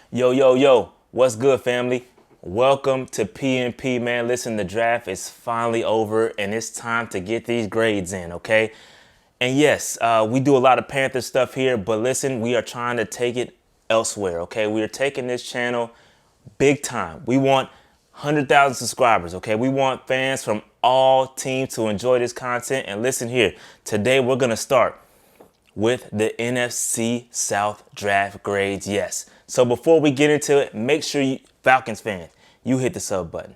Yo, yo, yo, what's good, family? Welcome to PNP, man. Listen, the draft is finally over and it's time to get these grades in, okay? And yes, we do a lot of Panther stuff here, but listen, we are trying to take it elsewhere, okay? We are taking this channel big time. We want 100,000 subscribers, okay? We want fans from all teams to enjoy this content. And listen here, today we're going to start with the NFC South draft grades, yes. So before we get into it, make sure you, Falcons fans, you hit the sub button.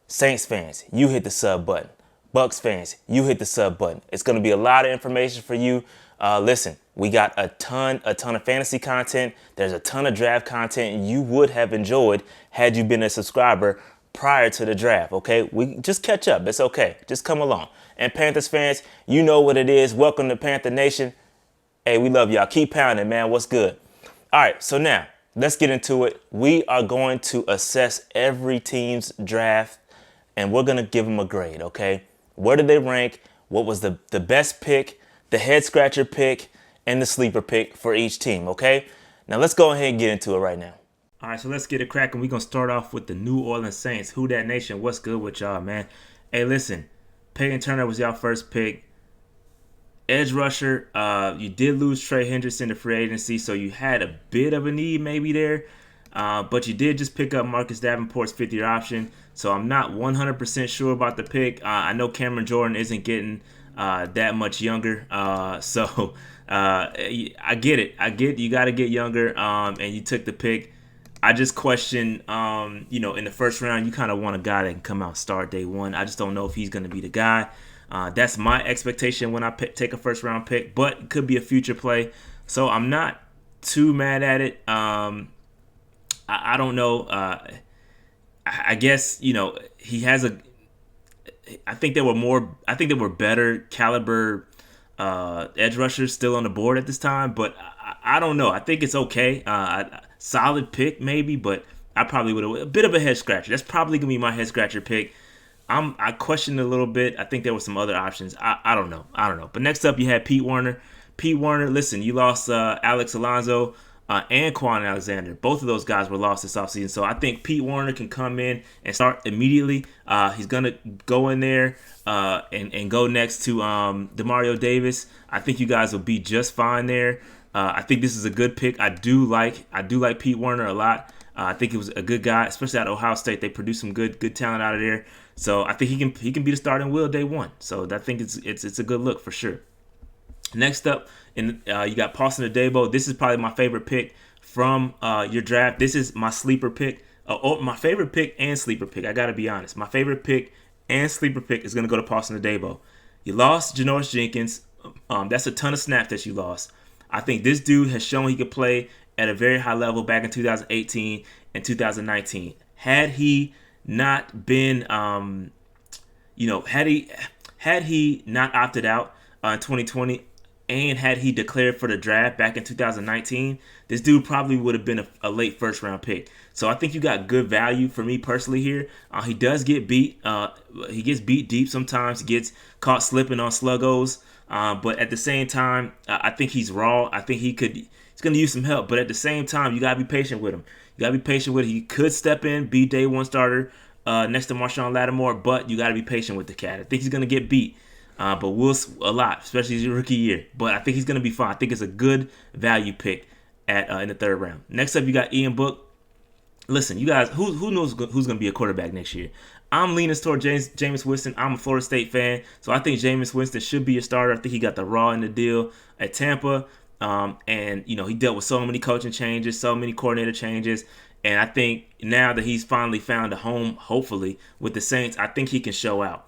Saints fans, you hit the sub button. Bucs fans, you hit the sub button. It's going to be a lot of information for you. Listen, we got a ton of fantasy content. There's a ton of draft content you would have enjoyed had you been a subscriber prior to the draft, okay? We just catch up. It's okay. Just come along. And Panthers fans, you know what it is. Welcome to Panther Nation. Hey, we love y'all. Keep pounding, man. What's good? All right, so now let's get into it. We are going to assess every team's draft and we're going to give them a grade, okay? Where did they rank? What was the best pick, the head scratcher pick, and the sleeper pick for each team, okay? Now let's go ahead and get into it right now. All right, so let's get it cracking. We're going to start off with the New Orleans Saints. Who dat nation? What's good with y'all, man? Hey, listen, Peyton Turner was y'all first pick. Edge rusher, you did lose Trey Hendrickson to free agency, so you had a bit of a need maybe there. But you did just pick up Marcus Davenport's fifth-year option, so I'm not 100% sure about the pick. I know Cameron Jordan isn't getting that much younger, so I get it. You got to get younger, and you took the pick. I just question, in the first round, you kind of want a guy that can come out and start day one. I just don't know if he's going to be the guy. That's my expectation when I take a first round pick, but it could be a future play. So I'm not too mad at it. I don't know. I guess, he has I think there were better caliber edge rushers still on the board at this time, but I don't know. I think it's okay. Solid pick maybe, but I probably would have a bit of a head scratcher. That's probably gonna be my head scratcher pick. I questioned it a little bit. I think there were some other options. I don't know. But next up, you had Pete Werner. Pete Werner, listen, you lost Alex Alonso and Quan Alexander. Both of those guys were lost this offseason. So I think Pete Werner can come in and start immediately. He's going to go in there and go next to DeMario Davis. I think you guys will be just fine there. I think this is a good pick. I do like Pete Werner a lot. I think he was a good guy, especially at Ohio State. They produced some good talent out of there. So I think he can be the starting wheel day one. So I think it's a good look for sure. Next up, you got Paulson Adebo. This is probably my favorite pick from your draft. This is my sleeper pick. My favorite pick and sleeper pick. I got to be honest. My favorite pick and sleeper pick is going to go to Paulson Adebo. You lost Janoris Jenkins. That's a ton of snaps that you lost. I think this dude has shown he could play at a very high level back in 2018 and 2019. Had he not been, had he not opted out in 2020, and had he declared for the draft back in 2019, this dude probably would have been a late first round pick. So I think you got good value for me personally here. He does get beat. He gets beat deep sometimes. He gets caught slipping on sluggos. But at the same time, I think he's raw. I think he's going to use some help. But at the same time, you got to be patient with him. He could step in, be day one starter next to Marshawn Lattimore, but you got to be patient with the cat. I think he's going to get beat. But we'll a lot, especially his rookie year. But I think he's going to be fine. I think it's a good value pick in the third round. Next up, you got Ian Book. Listen, you guys, who knows who's going to be a quarterback next year? I'm leaning toward Jameis Winston. I'm a Florida State fan, so I think Jameis Winston should be a starter. I think he got the raw in the deal at Tampa. And, he dealt with so many coaching changes, so many coordinator changes. And I think now that he's finally found a home, hopefully, with the Saints, I think he can show out.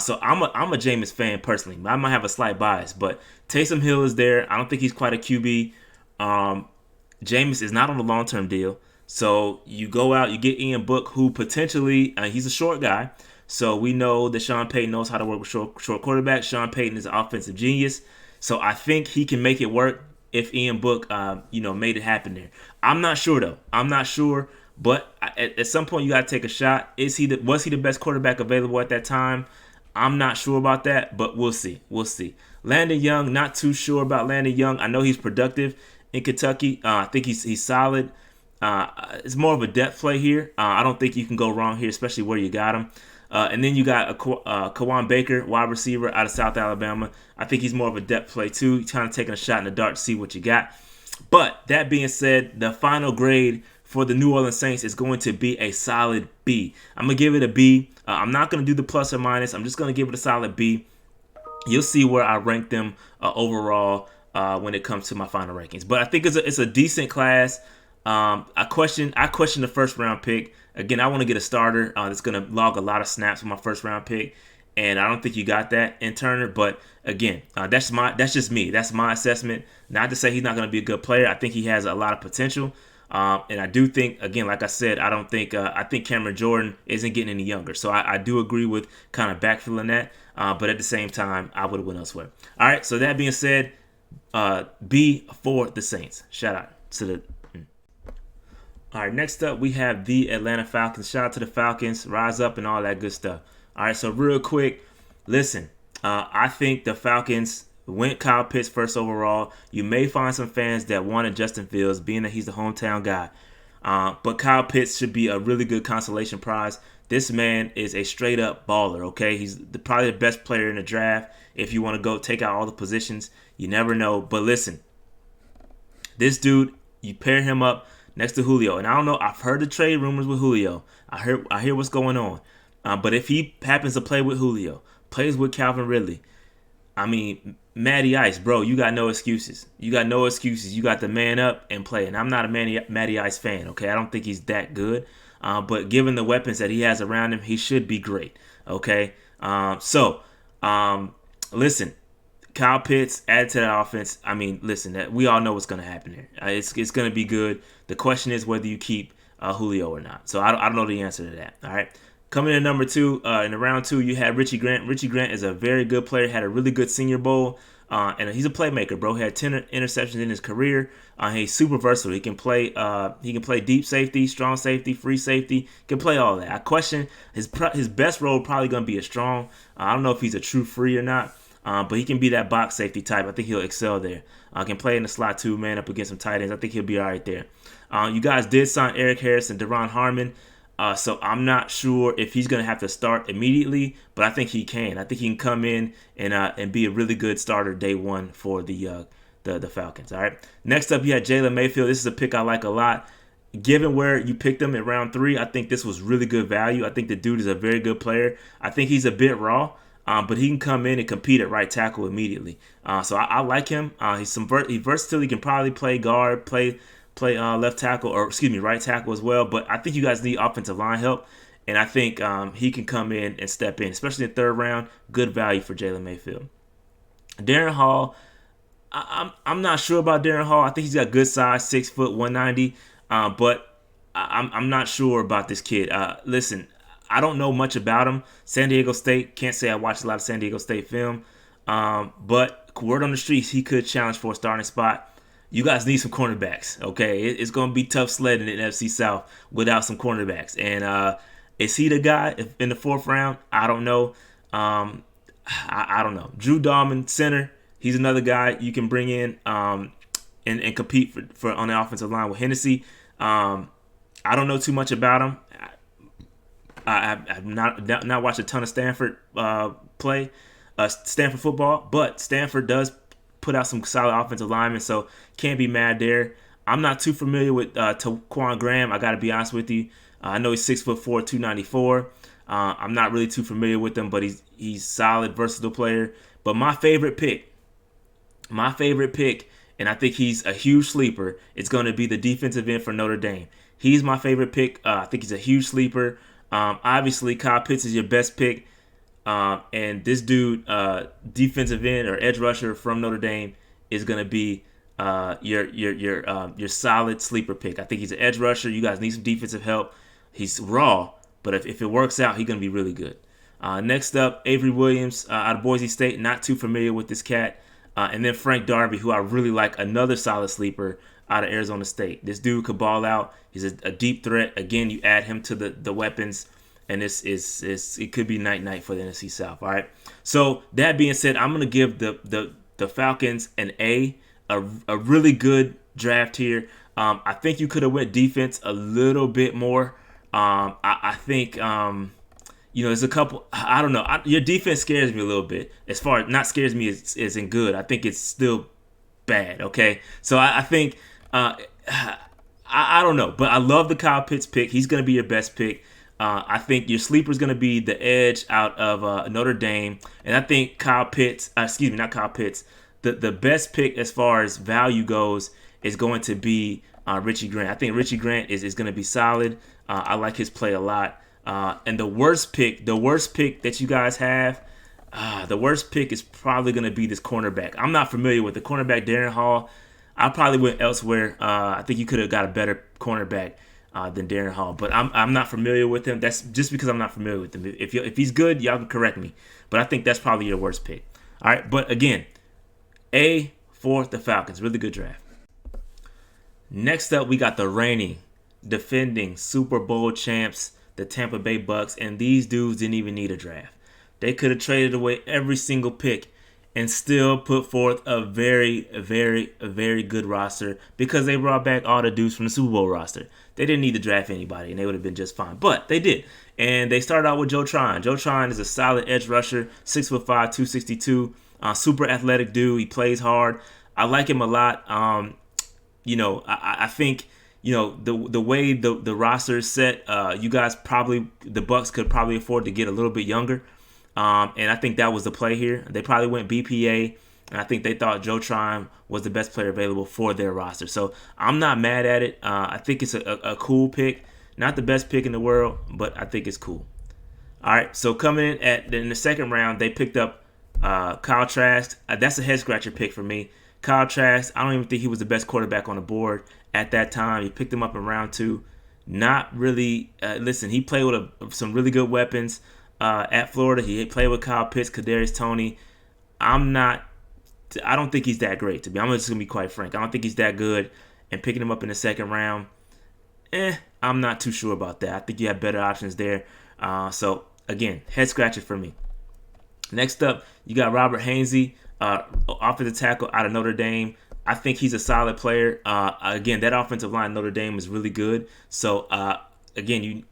So I'm a Jameis fan personally. I might have a slight bias, but Taysom Hill is there. I don't think he's quite a QB. Jameis is not on a long-term deal. So you go out, you get Ian Book, who potentially, he's a short guy. So we know that Sean Payton knows how to work with short quarterbacks. Sean Payton is an offensive genius. So I think he can make it work if Ian Book, made it happen there. I'm not sure, though. But at some point, you got to take a shot. Was he the best quarterback available at that time? I'm not sure about that, but we'll see. Landon Young, not too sure about Landon Young. I know he's productive in Kentucky. I think he's solid. It's more of a depth play here. I don't think you can go wrong here, especially where you got him. And then you got a Kawan Baker, wide receiver out of South Alabama. I think he's more of a depth play too. He's kind of taking a shot in the dark to see what you got. But that being said, the final grade for the New Orleans Saints is going to be a solid B. I'm going to give it a B. I'm not going to do the plus or minus. I'm just going to give it a solid B. You'll see where I rank them overall when it comes to my final rankings. But I think it's a decent class. I question the first round pick. Again, I want to get a starter that's going to log a lot of snaps with my first round pick, and I don't think you got that in Turner. But again, that's just me. That's my assessment. Not to say he's not going to be a good player. I think he has a lot of potential, and I do think, again, like I said, I think Cameron Jordan isn't getting any younger. So I do agree with kind of backfilling that. But at the same time, I would have went elsewhere. All right. So that being said, B for the Saints. Shout out to the. All right, next up, we have the Atlanta Falcons. Shout out to the Falcons. Rise up and all that good stuff. All right, so real quick, listen. I think the Falcons went Kyle Pitts first overall. You may find some fans that wanted Justin Fields, being that he's the hometown guy. But Kyle Pitts should be a really good consolation prize. This man is a straight-up baller, okay? He's probably the best player in the draft. If you want to go take out all the positions, you never know. But listen, this dude, you pair him up next to Julio. And I don't know, I've heard the trade rumors with Julio. I hear what's going on. But if he happens to play with Julio, plays with Calvin Ridley, I mean, Matty Ice, bro, you got no excuses. You got no excuses. You got to man up and play. And I'm not a Matty Ice fan, okay? I don't think he's that good. But given the weapons that he has around him, he should be great, okay? Listen. Kyle Pitts added to that offense. I mean, listen, we all know what's going to happen here. It's going to be good. The question is whether you keep Julio or not. So I don't know the answer to that. All right. Coming in number 2, in the round 2, you had Richie Grant. Richie Grant is a very good player. Had a really good Senior Bowl, and he's a playmaker, bro. He had 10 interceptions in his career. He's super versatile. He can play. He can play deep safety, strong safety, free safety. He can play all that. I question his best role probably going to be a strong. I don't know if he's a true free or not. But he can be that box safety type. I think he'll excel there. Can play in the slot too, man, up against some tight ends. I think he'll be all right there. You guys did sign Eric Harris and Deron Harmon. So I'm not sure if he's going to have to start immediately, but I think he can. I think he can come in and be a really good starter day one for the Falcons. All right. Next up, you had Jalen Mayfield. This is a pick I like a lot. Given where you picked him at round 3, I think this was really good value. I think the dude is a very good player. I think he's a bit raw. But he can come in and compete at right tackle immediately. So I like him. He's versatile. He can probably play guard, play left tackle, or right tackle as well. But I think you guys need offensive line help, and I think he can come in and step in, especially in the 3rd round. Good value for Jalen Mayfield. Darren Hall, I'm not sure about Darren Hall. I think he's got good size, 6 foot, 190. But I'm not sure about this kid. Listen. I don't know much about him. San Diego State, can't say I watched a lot of San Diego State film. But word on the streets, he could challenge for a starting spot. You guys need some cornerbacks, okay? It's going to be tough sledding in the NFC South without some cornerbacks. And is he the guy in the 4th round? I don't know. I don't know. Drew Dahlman, center. He's another guy you can bring in and compete for on the offensive line with Hennessy. I don't know too much about him. I've not watched a ton of Stanford Stanford football, but Stanford does put out some solid offensive linemen, so can't be mad there. I'm not too familiar with Taquan Graham. I got to be honest with you. I know he's 6'4", 294. I'm not really too familiar with him, but he's solid, versatile player. But my favorite pick, and I think he's a huge sleeper, is going to be the defensive end for Notre Dame. He's my favorite pick. I think he's a huge sleeper. Obviously, Kyle Pitts is your best pick, and this dude, defensive end or edge rusher from Notre Dame, is going to be your solid sleeper pick. I think he's an edge rusher. You guys need some defensive help. He's raw, but if it works out, he's going to be really good. Next up, Avery Williams out of Boise State. Not too familiar with this cat. And then Frank Darby, who I really like, another solid sleeper out of Arizona State. This dude could ball out. He's a deep threat. Again, you add him to the weapons, and it could be night for the NFC South. All right. So that being said, I'm gonna give the Falcons an A, a really good draft here. I think you could have went defense a little bit more. I think there's a couple. I don't know. Your defense scares me a little bit. As far not scares me as in good. I think it's still bad. Okay, so I think I don't know, but I love the Kyle Pitts pick. He's going to be your best pick. I think your sleeper is going to be the edge out of Notre Dame, and I think Kyle Pitts. Not Kyle Pitts. The best pick as far as value goes is going to be Richie Grant. I think Richie Grant is going to be solid. I like his play a lot. And the worst pick that you guys have, the worst pick is probably going to be this cornerback. I'm not familiar with the cornerback, Darren Hall. I probably went elsewhere. I think you could have got a better cornerback than Darren Hall, but I'm not familiar with him. That's just because I'm not familiar with him. If he's good, y'all can correct me. But I think that's probably your worst pick. All right, but again, A for the Falcons. Really good draft. Next up, we got the reigning, defending Super Bowl champs, the Tampa Bay Bucs, and these dudes didn't even need a draft. They could have traded away every single pick and still put forth a very, very, very good roster because they brought back all the dudes from the Super Bowl roster. They didn't need to draft anybody, and they would have been just fine. But they did. And they started out with Joe Tryon. Joe Tryon is a solid edge rusher, 6'5", 262, super athletic dude. He plays hard. I like him a lot. I think the way the roster is set, you guys the Bucs could probably afford to get a little bit younger. And I think that was the play here. They probably went BPA, and I think they thought Joe Tryon was the best player available for their roster. So I'm not mad at it. I think it's a cool pick. Not the best pick in the world, but I think it's cool. All right, so coming in the second round, they picked up Kyle Trask. That's a head-scratcher pick for me. Kyle Trask, I don't even think he was the best quarterback on the board at that time. You picked him up in round 2. Not really. Listen, he played with some really good weapons. At Florida, he played with Kyle Pitts, Kadarius Toney. I don't think he's that great, I'm just going to be quite frank. I don't think he's that good. And picking him up in the second round, I'm not too sure about that. I think you have better options there. So, again, head scratcher for me. Next up, you got Robert Hainsey, offensive tackle out of Notre Dame. I think he's a solid player. Again, that offensive line at Notre Dame is really good. So, again,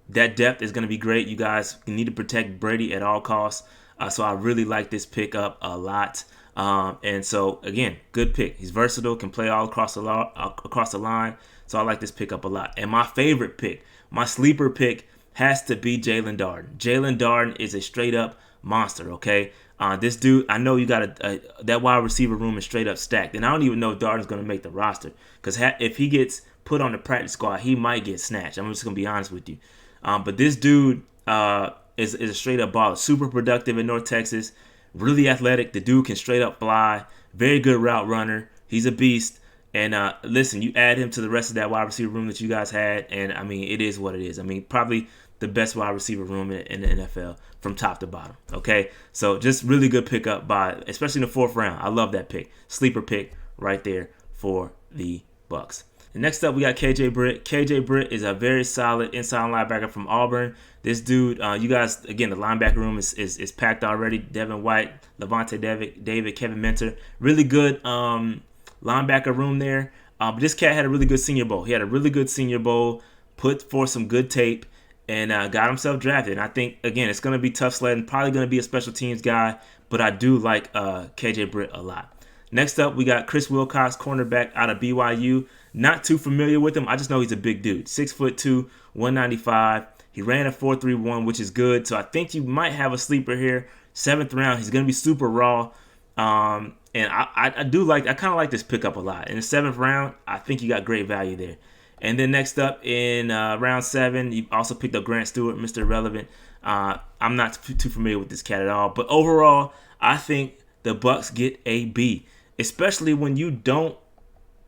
that depth is going to be great. You guys need to protect Brady at all costs. So I really like this pick up a lot. And so, again, good pick. He's versatile, can play all across the line. So I like this pick up a lot. And my favorite pick, my sleeper pick, has to be Jalen Darden. Jalen Darden is a straight-up monster, okay? This dude, I know you got that wide receiver room is straight up stacked. And I don't even know if Darden's going to make the roster. Because if he gets put on the practice squad, he might get snatched. I'm just going to be honest with you. But this dude is a straight-up baller. Super productive in North Texas. Really athletic. The dude can straight up fly. Very good route runner. He's a beast. And listen, you add him to the rest of that wide receiver room that you guys had, and, it is what it is. Probably the best wide receiver room in the NFL from top to bottom. Okay? So just really good pickup especially in the 4th round. I love that pick. Sleeper pick right there for the Bucs. And next up, we got KJ Britt. KJ Britt is a very solid inside linebacker from Auburn. This dude, you guys, again, the linebacker room is packed already. Devin White, Levante David, Kevin Minter. Really good linebacker room there. But this cat had a really good Senior Bowl. He had a really good Senior Bowl, put forth some good tape, and got himself drafted. And I think, again, it's going to be tough sledding. Probably going to be a special teams guy, but I do like KJ Britt a lot. Next up, we got Chris Wilcox, cornerback out of BYU. Not too familiar with him. I just know he's a big dude. 6'2", 195. He ran a 4.31, which is good. So I think you might have a sleeper here. 7th round. He's going to be super raw. And I kind of like this pickup a lot. In the 7th round, I think you got great value there. And then next up in round 7, you also picked up Grant Stewart, Mr. Irrelevant. I'm not too familiar with this cat at all. But overall, I think the Bucs get a B. Especially when you don't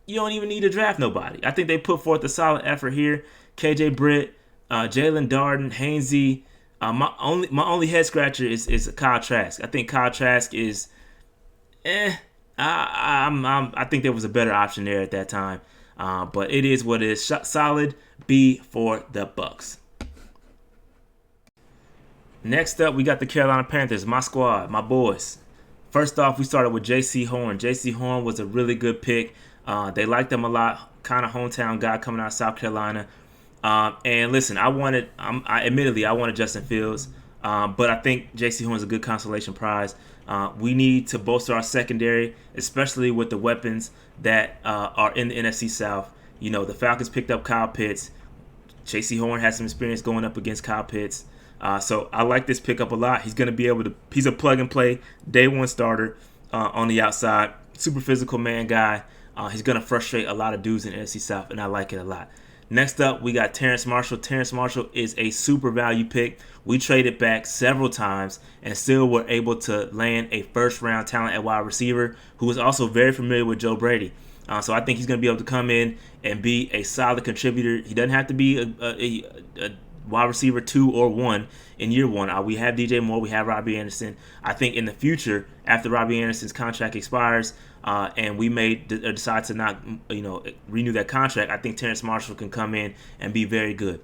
even need to draft nobody. I think they put forth a solid effort here. KJ Britt, Jalen Darden, Hainsey. My only head scratcher is Kyle Trask. I think Kyle Trask is, I think there was a better option there at that time. But it is what it is. Solid B for the Bucs. Next up, we got the Carolina Panthers, my squad, my boys. First off, we started with J.C. Horn. J.C. Horn was a really good pick. They liked him a lot. kind of hometown guy coming out of South Carolina. And listen, admittedly I wanted Justin Fields, but I think J.C. Horn is a good consolation prize. We need to bolster our secondary, especially with the weapons that are in the NFC South. The Falcons picked up Kyle Pitts. J.C. Horn has some experience going up against Kyle Pitts. So I like this pickup a lot. He's going to be able to – he's a plug-and-play, day-one starter on the outside. Super physical man guy. He's going to frustrate a lot of dudes in the NFC South, and I like it a lot. Next up, we got Terrace Marshall. Terrace Marshall is a super value pick. We traded back several times and still were able to land a first-round talent at wide receiver who is also very familiar with Joe Brady. So I think he's going to be able to come in and be a solid contributor. He doesn't have to be a wide receiver 2 or 1 in year 1. We have DJ Moore. We have Robbie Anderson. I think in the future, after Robbie Anderson's contract expires and we may decide to not renew that contract, I think Terrace Marshall can come in and be very good.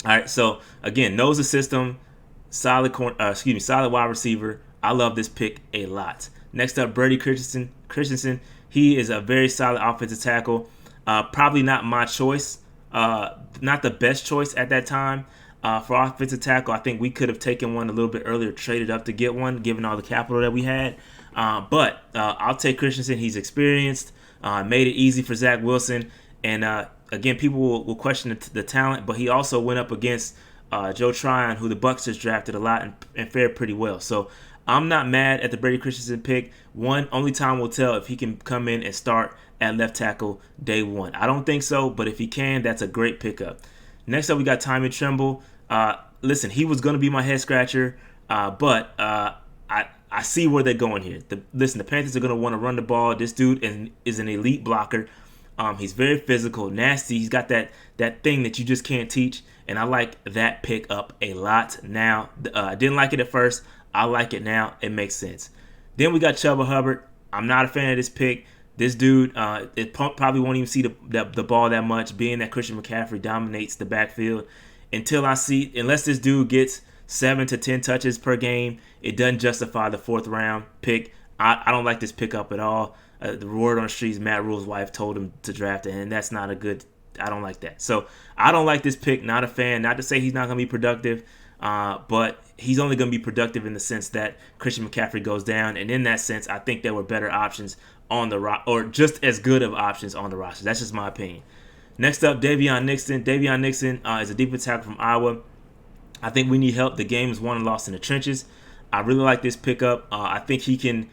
All right, so again, knows the system, solid wide receiver. I love this pick a lot. Next up, Brady Christensen. He is a very solid offensive tackle. Probably not my choice. Not the best choice at that time for offensive tackle. I think we could have taken one a little bit earlier, traded up to get one, given all the capital that we had. But I'll take Christensen. He's experienced, made it easy for Zach Wilson. And again, people will question the talent, but he also went up against Joe Tryon, who the Bucs just drafted a lot and fared pretty well. So I'm not mad at the Brady Christensen pick. Only time will tell if he can come in and start at left tackle day 1. I don't think so, but if he can, that's a great pickup. Next up, we got Tommy Tremble. Listen, he was going to be my head scratcher, but I see where they're going here. The Panthers are going to want to run the ball. This dude is an elite blocker. He's very physical, nasty. He's got that thing that you just can't teach, and I like that pick up a lot now. I didn't like it at first. I like it now. It makes sense. Then we got Chuba Hubbard. I'm not a fan of this pick. This dude, it probably won't even see the ball that much, being that Christian McCaffrey dominates the backfield. Unless this dude gets 7 to 10 touches per game, it doesn't justify the 4th round pick. I don't like this pickup at all. The word on the street is Matt Rule's wife told him to draft it, and that's not a good. I don't like that. So I don't like this pick. Not a fan. Not to say he's not going to be productive. But he's only going to be productive in the sense that Christian McCaffrey goes down. And in that sense, I think there were better options on the or just as good of options on the roster. That's just my opinion. Next up, Davion Nixon. Davion Nixon is a defensive tackle from Iowa. I think we need help. The game is won and lost in the trenches. I really like this pickup. I think he can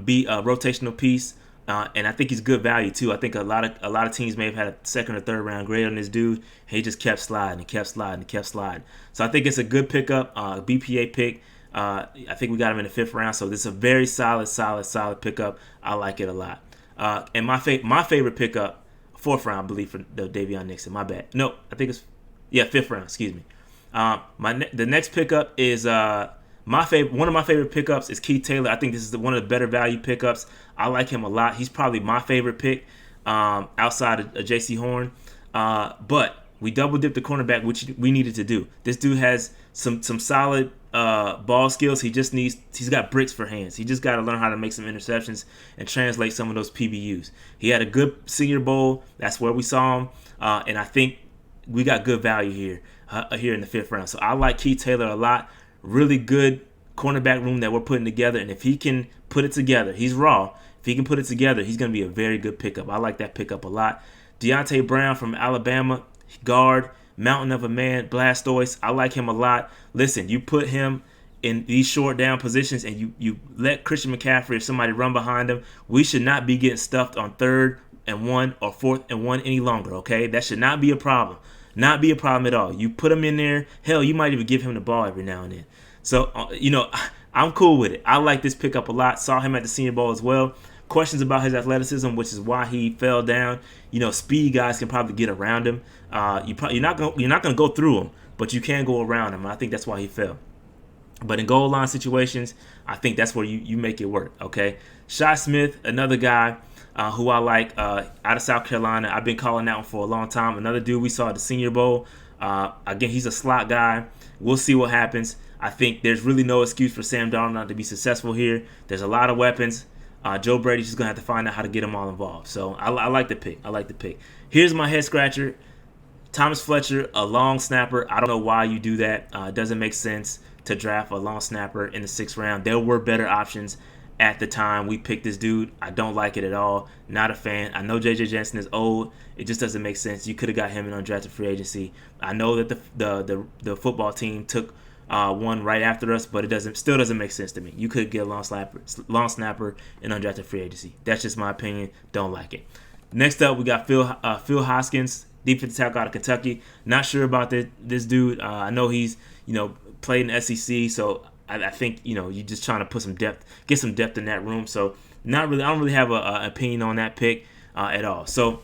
be a rotational piece. And I think he's good value too. I think a lot of teams may have had a 2nd or 3rd round grade on this dude. He just kept sliding and kept sliding and kept sliding. So I think it's a good pickup, BPA pick. I think we got him in the 5th round. So this is a very solid pickup. I like it a lot. And my favorite pickup, 4th round, I believe, for the Davion Nixon. My bad. No, I think it's 5th round. Excuse me. The next pickup is one of my favorite pickups is Keith Taylor. I think this is one of the better value pickups. I like him a lot. He's probably my favorite pick outside of J.C. Horn. But we double dipped the cornerback, which we needed to do. This dude has some solid ball skills. He's got bricks for hands. He just got to learn how to make some interceptions and translate some of those PBUs. He had a good Senior Bowl. That's where we saw him. And I think we got good value here in the 5th round. So I like Keith Taylor a lot. Really good cornerback room that we're putting together. And if he can put it together, he's raw. If he can put it together, he's going to be a very good pickup. I like that pickup a lot. Deontay Brown from Alabama, guard, mountain of a man, Blastoise. I like him a lot. Listen, you put him in these short down positions and you let Christian McCaffrey or somebody run behind him, we should not be getting stuffed on 3rd and 1 or 4th and 1 any longer, okay? That should not be a problem. Not be a problem at all. You put him in there. Hell, you might even give him the ball every now and then. So, I'm cool with it. I like this pickup a lot. Saw him at the Senior Bowl as well. Questions about his athleticism, which is why he fell down. Speed guys can probably get around him. You're not gonna go through him, but you can go around him. I think that's why he fell. But in goal line situations, I think that's where you make it work. Okay, Shi Smith, another guy who I like out of South Carolina. I've been calling that one for a long time. Another dude we saw at the Senior Bowl. Again, he's a slot guy. We'll see what happens. I think there's really no excuse for Sam Darnold not to be successful here. There's a lot of weapons. Joe Brady's just going to have to find out how to get them all involved. So I like the pick. I like the pick. Here's my head scratcher. Thomas Fletcher, a long snapper. I don't know why you do that. It doesn't make sense to draft a long snapper in the 6th round. There were better options at the time we picked this dude. I don't like it at all. Not a fan. I know J.J. Jensen is old. It just doesn't make sense. You could have got him in undrafted free agency. I know that the football team took one right after us, but it still doesn't make sense to me. You could get a long snapper in undrafted free agency. That's just my opinion. Don't like it. Next up, we got Phil Hoskins, defensive tackle out of Kentucky. Not sure about this dude. I know he's played in the SEC, so I think you're just trying to put some depth, get some depth in that room. So I don't really have an opinion on that pick at all. So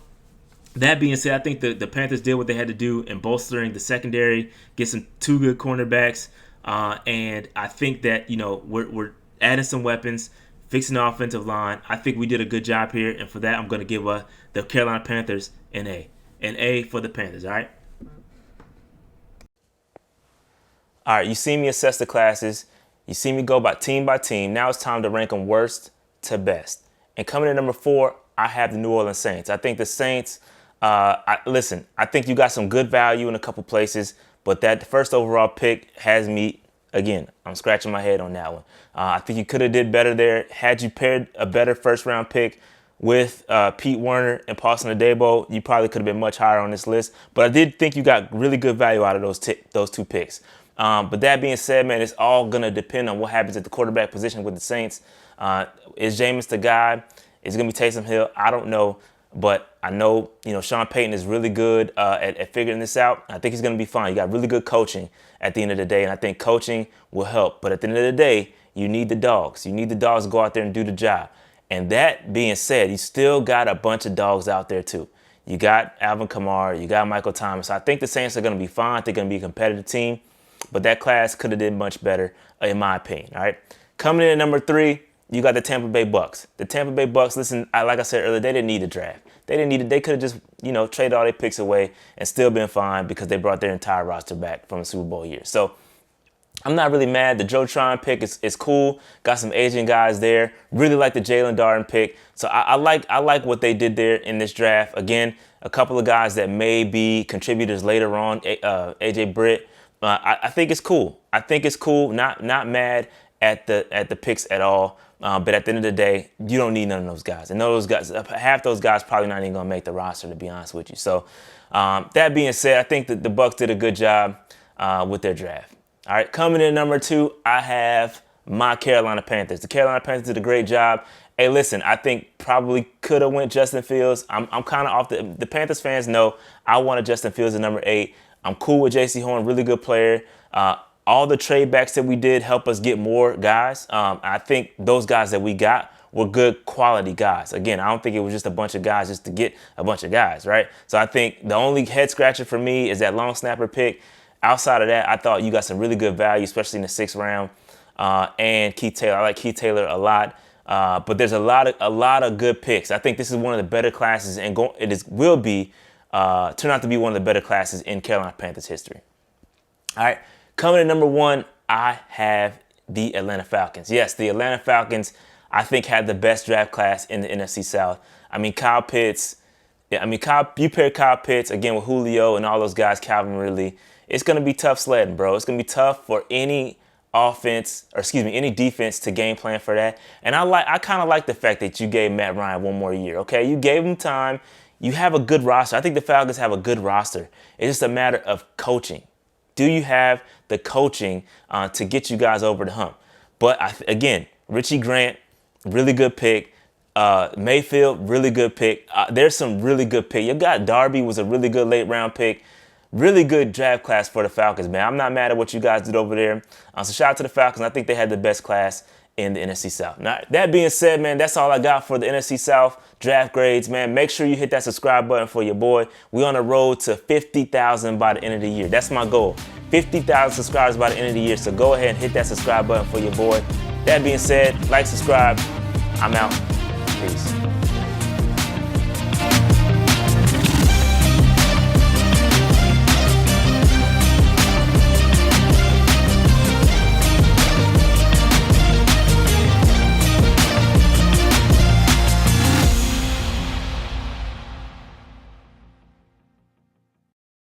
that being said, I think the Panthers did what they had to do in bolstering the secondary, get some 2 good cornerbacks, and I think that we're adding some weapons, fixing the offensive line. I think we did a good job here, and for that I'm going to give the Carolina Panthers an A for the Panthers. All right. All right, you see me assess the classes. You see me go by team. Now it's time to rank them worst to best. And coming in number 4, I have the New Orleans Saints. I think the Saints, I think you got some good value in a couple places, but that first overall pick has me, again, I'm scratching my head on that one. I think you could have did better there. Had you paired a better first-round pick with Pete Werner and Paulson Adebo, you probably could have been much higher on this list. But I did think you got really good value out of those 2 picks. But that being said, man, it's all going to depend on what happens at the quarterback position with the Saints. Is Jameis the guy? Is it going to be Taysom Hill? I don't know. But I know, Sean Payton is really good at figuring this out. I think he's going to be fine. You got really good coaching at the end of the day, and I think coaching will help. But at the end of the day, you need the dogs. You need the dogs to go out there and do the job. And that being said, you still got a bunch of dogs out there, too. You got Alvin Kamara. You got Michael Thomas. I think the Saints are going to be fine. They're going to be a competitive team. But that class could have did much better, in my opinion. All right. Coming in at number 3, you got the Tampa Bay Bucs. The Tampa Bay Bucs, listen, like I said earlier, they didn't need a draft. They could have just, traded all their picks away and still been fine because they brought their entire roster back from the Super Bowl year. So I'm not really mad. The Joe Tryon pick is cool. Got some Asian guys there. Really like the Jalen Darden pick. So I like what they did there in this draft. Again, a couple of guys that may be contributors later on. AJ Britt. I think it's cool. Not mad at the picks at all. But at the end of the day, you don't need none of those guys. And those guys, half those guys probably not even gonna make the roster, to be honest with you. So that being said, I think that the Bucs did a good job with their draft. All right, coming in at number 2, I have my Carolina Panthers. The Carolina Panthers did a great job. Hey, listen, I think probably could have went Justin Fields. I'm kind of off the Panthers fans know I wanted Justin Fields at number 8. I'm cool with J.C. Horn, really good player. All the trade backs that we did help us get more guys. I think those guys that we got were good quality guys. Again, I don't think it was just a bunch of guys just to get a bunch of guys, right? So I think the only head scratcher for me is that long snapper pick. Outside of that, I thought you got some really good value, especially in the 6th round. And Keith Taylor, I like Keith Taylor a lot. But there's a lot of good picks. I think this is one of the better classes, and will turn out to be one of the better classes in Carolina Panthers history. All right, coming in number 1, I have the Atlanta Falcons. Yes, the Atlanta Falcons, I think, had the best draft class in the NFC South. I mean, Kyle Pitts. You pair Kyle Pitts again with Julio and all those guys, Calvin Ridley. It's going to be tough sledding, bro. It's going to be tough for any defense to game plan for that. And I kind of like the fact that you gave Matt Ryan one more year. Okay, you gave him time. You have a good roster. I think the Falcons have a good roster. It's just a matter of coaching. Do you have the coaching to get you guys over the hump? But again, Richie Grant, really good pick. Mayfield, really good pick. There's some really good pick. You got Darby, was a really good late round pick. Really good draft class for the Falcons, man. I'm not mad at what you guys did over there. So shout out to the Falcons. I think they had the best class in the NFC South. Now, that being said, man, that's all I got for the NFC South draft grades, man. Make sure you hit that subscribe button for your boy. We're on the road to 50,000 by the end of the year. That's my goal. 50,000 subscribers by the end of the year. So go ahead and hit that subscribe button for your boy. That being said, like, subscribe. I'm out. Peace.